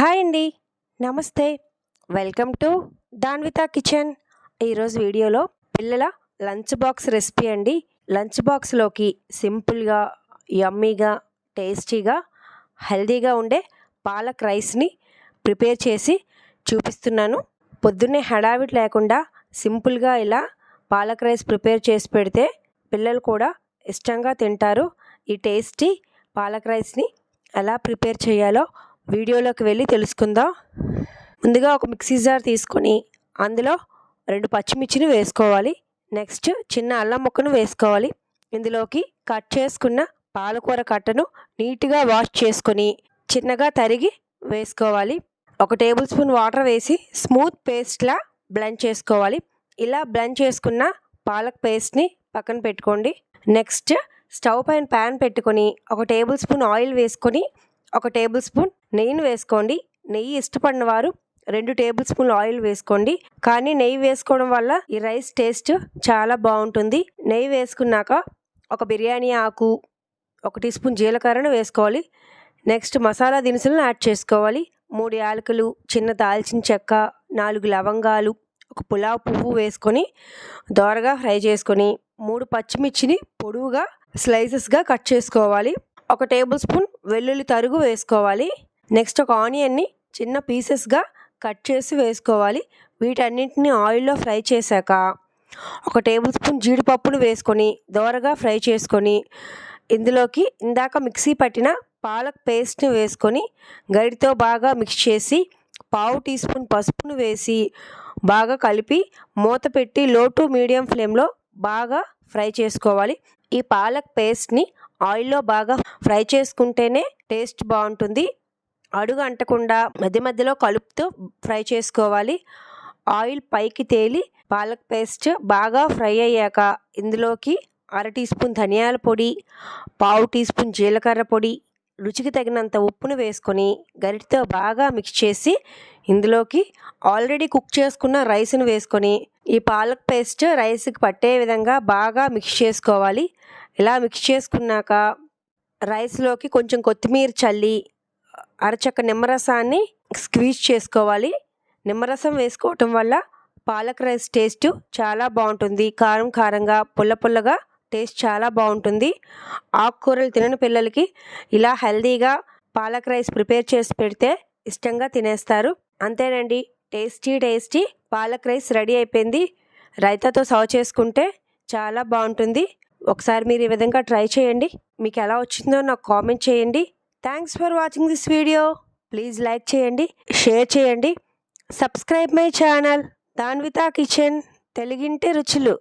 Hi అండి. నమస్తే. Welcome to Danvitha kitchen. ఈరోజు వీడియోలో పిల్లల లంచ్ బాక్స్ రెసిపీ అండి. లంచ్ బాక్స్లోకి సింపుల్గా, యమ్మీగా, టేస్టీగా, హెల్తీగా ఉండే పాలక్ రైస్ని ప్రిపేర్ చేసి చూపిస్తున్నాను. పొద్దున్నే హడావిడి లేకుండా సింపుల్గా ఇలా పాలక్ రైస్ ప్రిపేర్ చేసి పెడితే పిల్లలు కూడా ఇష్టంగా తింటారు. ఈ టేస్టీ పాలక్ రైస్ని ఎలా ప్రిపేర్ చేయాలో వీడియోలోకి వెళ్ళి తెలుసుకుందాం. ముందుగా ఒక మిక్సీ జార్ తీసుకొని అందులో 2 పచ్చిమిర్చిని వేసుకోవాలి. నెక్స్ట్ చిన్న అల్లం ముక్కను వేసుకోవాలి. ఇందులోకి కట్ చేసుకున్న పాలకూర కట్టను నీట్గా వాష్ చేసుకొని చిన్నగా తరిగి వేసుకోవాలి. 1 టేబుల్ స్పూన్ వాటర్ వేసి స్మూత్ పేస్ట్లా బ్లెండ్ చేసుకోవాలి. ఇలా బ్లెండ్ చేసుకున్న పాలక్ పేస్ట్ని పక్కన పెట్టుకోండి. నెక్స్ట్ స్టవ్ పైన ప్యాన్ పెట్టుకొని 1 టేబుల్ స్పూన్ ఆయిల్ వేసుకొని 1 టేబుల్ స్పూన్ నెయ్యిని వేసుకోండి. నెయ్యి ఇష్టపడిన వారు 2 టేబుల్ స్పూన్లు ఆయిల్ వేసుకోండి. కానీ నెయ్యి వేసుకోవడం వల్ల ఈ రైస్ టేస్ట్ చాలా బాగుంటుంది. నెయ్యి వేసుకున్నాక ఒక బిర్యానీ ఆకు, 1 టీ స్పూన్ జీలకర్రను వేసుకోవాలి. నెక్స్ట్ మసాలా దినుసులను యాడ్ చేసుకోవాలి. 3 యాలకులు, చిన్న దాల్చిన చెక్క, 4 లవంగాలు, 1 పులావ్ పువ్వు వేసుకొని దోరగా ఫ్రై చేసుకొని 3 పచ్చిమిర్చిని పొడవుగా స్లైసెస్గా కట్ చేసుకోవాలి. 1 టేబుల్ స్పూన్ వెల్లుల్లి తరుగు వేసుకోవాలి. నెక్స్ట్ ఒక ఆనియన్ని చిన్న పీసెస్గా కట్ చేసి వేసుకోవాలి. వీటన్నింటిని ఆయిల్లో ఫ్రై చేశాక 1 టేబుల్ స్పూన్ జీడిపప్పును వేసుకొని దోరగా ఫ్రై చేసుకొని ఇందులోకి ఇందాక మిక్సీ పట్టిన పాలక్ పేస్ట్ని వేసుకొని గరిటతో బాగా మిక్స్ చేసి 1/2 టీ స్పూన్ పసుపును వేసి బాగా కలిపి మూత పెట్టి లో టు మీడియం ఫ్లేమ్లో బాగా ఫ్రై చేసుకోవాలి. ఈ పాలక్ పేస్ట్ని ఆయిల్లో బాగా ఫ్రై చేసుకుంటేనే టేస్ట్ బాగుంటుంది. అడుగు అంటకుండా మధ్య మధ్యలో కలుపుతూ ఫ్రై చేసుకోవాలి. ఆయిల్ పైకి తేలి పాలక్ పేస్ట్ బాగా ఫ్రై అయ్యాక ఇందులోకి 1/2 టీ స్పూన్ ధనియాల పొడి, 1/2 టీ స్పూన్ జీలకర్ర పొడి, రుచికి తగినంత ఉప్పును వేసుకొని గరిటెతో బాగా మిక్స్ చేసి ఇందులోకి ఆల్రెడీ కుక్ చేసుకున్న రైస్ను వేసుకొని ఈ పాలక్ పేస్ట్ రైస్కి పట్టే విధంగా బాగా మిక్స్ చేసుకోవాలి. ఇలా మిక్స్ చేసుకున్నాక రైస్లోకి కొంచెం కొత్తిమీర చల్లి అరచక్క నిమ్మరసాన్ని స్క్వీజ్ చేసుకోవాలి. నిమ్మరసం వేసుకోవటం వల్ల పాలక్ రైస్ టేస్ట్ చాలా బాగుంటుంది. కారం కారంగా, పుల్ల పుల్లగా టేస్ట్ చాలా బాగుంటుంది. ఆకుకూరలు తినని పిల్లలకి ఇలా హెల్తీగా పాలక్ రైస్ ప్రిపేర్ చేసి పెడితే ఇష్టంగా తినేస్తారు. అంతేనండి, టేస్టీ పాలక్ రైస్ రెడీ అయిపోయింది. రైతాతో సర్వ్ చేసుకుంటే చాలా బాగుంటుంది. ఒకసారి మీరు ఈ విధంగా ట్రై చేయండి. మీకు ఎలా వచ్చిందో నాకు కామెంట్ చేయండి. Thanks for watching this video. Please like చేయండి, షేర్ చేయండి, subscribe my channel Danvitha kitchen తెలుగింటి రుచులు.